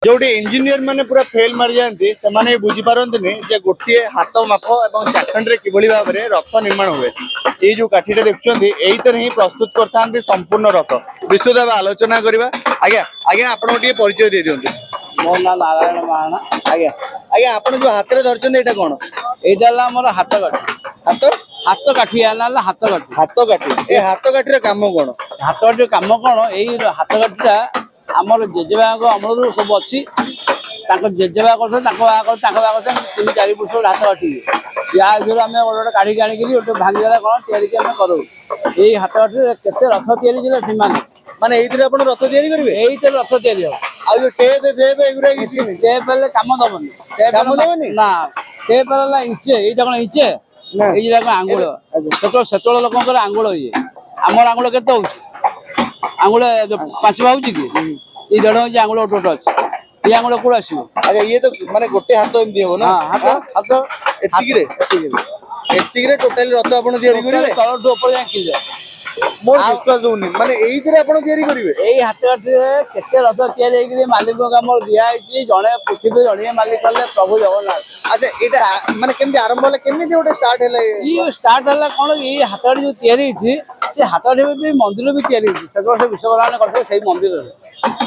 जोटी engineer माने पूरा fail मार जाती से बुझी पारंतनी जे गोटे हाथ माप और चाखंड किभली भाव में रथ निर्माण हुए ये जो काठीटा देखुं यही ही प्रस्तुत करते संपूर्ण रथ विस्तृत भाव आलोचना करवा। आज्ञा आज्ञा आप परिचय दे दिखाँ। मो ना नारायण महाना। आज्ञा आज्ञा आप जो हाथ में धरते यहाँ कौन यहाँ मोर हाथ काठी हाथ हाथ काठी ना हाथ काठी हाथ काठी ये हाथ काठी काम कौन हाथ काठी कम कौन यही हाथ काठीटा आमर जेजेबा अमल सब अच्छी जेजेबा कर 3-4 वर्ष हाथ काठी या आम गोटे काढ़ी आणिक गोटे भांगीगला कौन या करूँ यही हाथ काठी केते रथ या सीमाने माने एइथिरे आपण रथ तयारी करिवे एही ते रथ तयारी हो आ जो टेप फेप एगुरा किछि नहीं टेप ले काम दबनी काम दबनी ना टेप ला इंचे एटा कोन इंचे ना एई जरा आंगुल सेतोल लोकंकर आंगुल ये हमर आंगुल केते होउछि आंगुल 5 होउछि कि ई 1.5 होउछि आंगुल ओटोट अछि ई आंगुल कोड आसीबो। अच्छा ये तो माने गोटे हाथ एमदी हो ना हां हाथ एतिगिरे टोटल रथ आपण तयारी करिवे तळ टू ऊपर जाय किले मोर विश्वास होनी माने एइथिरे आपण तयारी करिवे एई हाथ काठिरे केते रथ तयारी हेकि मालिक काम दिया आइछि जणे पृथ्वी जणे मालिक कले प्रभु जगन्नाथ। अच्छा एटा माने केमति आरंभ होला केमति गोटे स्टार्ट हैले ई स्टार्ट होला कोन ई हाथ काठी जो तयारी छि से हाथ काठी भी मंदिर भी तयारी छि से विश्वकर्मा करथे सेही मंदिर रे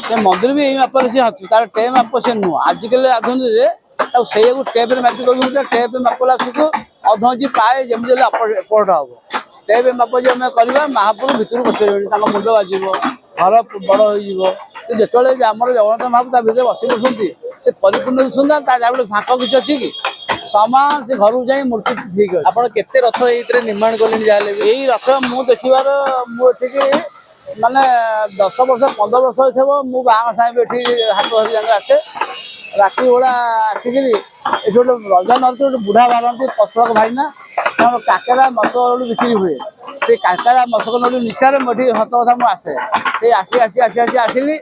से मंदिर भी एई मापर से हछ तार टेप माप से नु आजिकल आधुनिक रे ताऊ सेही को टेप रे माप को टेप मापला सुको अधोजी पाए जेमि जे अपोर्ट हबो टेप माप जे हम करबा महापुर भितर बसैबेनी तांका मुंड बाजिबो घर बड़ होइबो जेतले हमर जगन्नाथ महापुर ता भितर बसी बसंती से परिपूर्ण सुंदर ता जाबे फाक किछ अछि कि समान से घर जाई मूर्ति ठीक अछि। आपण केते रथ एइथिरे निर्माण करलेनी जाले एई रथ मु देखिबार मु एठिके माने 10 वर्ष 15 वर्ष होइथबो मु बांग साहेब एठी हाथ धरि जंग आसे राती ओला आसिकरी एठी गोटे रजा नरती गोटे बुढ़ा बारंती पत्रक भाईना तार काकेरा मसल बिक्री हुए से काकेरा मसक नली निशारे मठी हत कथा मु आसे से आसी आसिली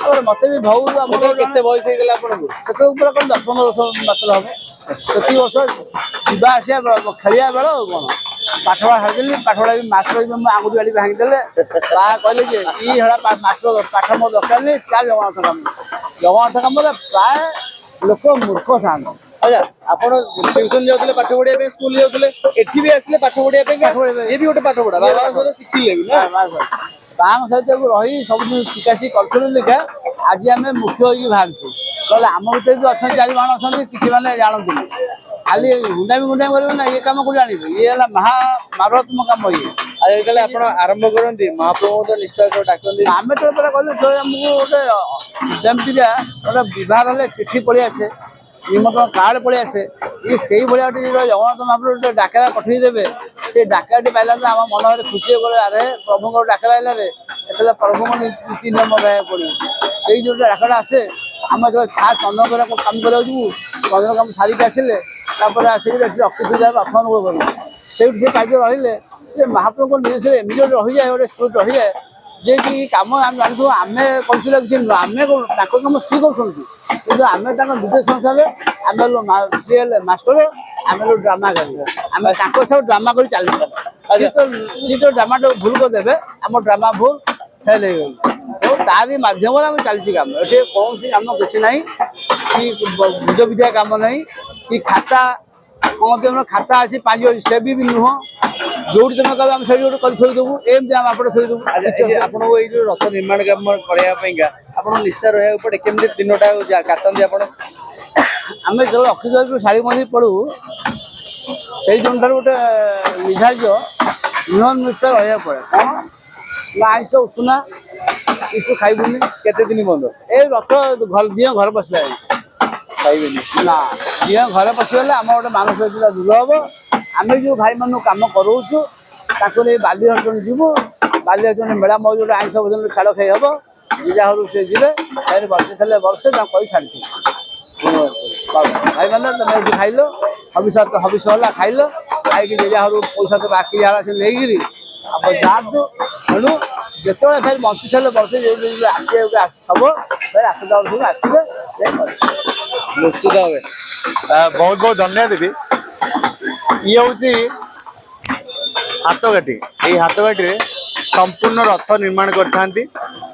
और मते भी बहुत हमर केते बयस हेगला आपण सेते ऊपर कोन 10-15 वर्ष मात्र हबो सेती वर्ष जीवा आसिया खेलिया बेल कोन पाठवा हारदिली पाठवा भी मास्टर भी आंगुरी वाली भांगी देले बा कहले जे ई हड़ा मास्टर पाठ मो दरकार नहीं चाल जगन्नाथ काम प्राय लोक मूर्ख थान। अच्छा आपण ट्यूशन जाउतले पाठ पढिया पे स्कूल जाउतले एठी भी आसले पाठ पढिया पे ये भी गोटे पाठ पढा बाबा सहित शिखिले भी ना बांग सहित रही सब शिकाशी करथुलु लिखा आज आम मुख्य होई बाहरछु कहले आम भीतर भी अच्छा 4 जण अच्छा किसी माने जानथुनी खाली गुंडामी करबे ना ये काम को जानिबे ये हला मारात्मक काम ये आजकल आपण आरंभ करंती महाप्रभु तो निष्ठा को डाकंती आमे तो परा कहले तो हमको गोटे जेमतिया गोटे विवाह हले चिट्ठी पळी आसे निमंत्रण कार्ड पळी आसे ये सेही भलिया जगन्नाथ महाप्रभु गोटे डाकरा पठेई देबे से डाकराटी पाइला आम मन में खुशी हो अरे प्रभु डाकरा आइला रे एतले प्रभु नीति नियम रहा पड़े से जो डाकरा आसे आम जो चंदन काम कर चंदन काम सारिक आसिले आसिक अक्षय पूजा रथ करूँ से कार्य रही से महाप्रभु निज से एमती रही जाए गोटे स्पिरिट रही जाए जे कि कम आम जानू आम कर किसी नुह आम कम सी कर आम विदेश संसार आम सी मास्टर आम ड्रामा कर सब ड्रामा कर चली सी तो ड्रामा भूल करदे आम ड्रामा भूल फेल हो तारी मध्यम आम चलती कम ये कौन सी कम किसी ना कि भुज विद्या कम ना कि खाता कौन खाता अच्छी 5 से भी नुह जो तुम कह से थोदेबू एमती आम आप थोदेबू आपण जो रथ निर्माण काम करने निष्ठा रहा पड़े केमती दिनटा काटती आप आम जो अक्षय शाढ़ी मंदिर पढ़ू से दिन ठार गोटे निर्धार्य नियम निष्ठा रहा पड़े कौन ना आइस उषुना किस खाइबुनि केते दिन बंद ए रथ दिह घर पशिला खाइबेनी ना दिह घर पशिगले आम गोटे मानसिक दूर हम आम जो भाई मान कम करोचु बाली हटन जीवु बाली हटन मेला मौज गोटे आइस भोजन छाड़ खाई हम जीजा घर से जी बर्षे खेले वर्षे कही छाड़ी भाई मैंने तुम ये खाइल हबिष है खाइल खाई जेजा घर पैसा तो बाकी जहाँ से लेकिन अब जातु तेणु जिते फिर बंची थे वर्षे जो आसवे फिर 8टा वर्ष आसवे निश्चित भाव बहुत बहुत धन्यवाद देवी ये हूँ हाथकाठी ये हाथकाठी संपूर्ण रथ निर्माण करते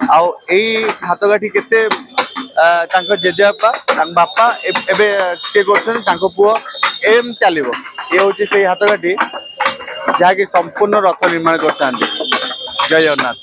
हाथकाठी केते ତାଙ୍କ ଜେଜେବାପା ତାଙ୍କ ବାପା ଏବେ ସିଏ କରୁଛନ୍ତି ତାଙ୍କ ପୁଅ ଏମ୍ ଚାଲିବ। ଇଏ ହଉଛି ସେଇ ହାତକାଠି ଯାହାକି ସମ୍ପୂର୍ଣ୍ଣ ରଥ ନିର୍ମାଣ କରିଥାନ୍ତି। ଜୟ ଜଗନ୍ନାଥ।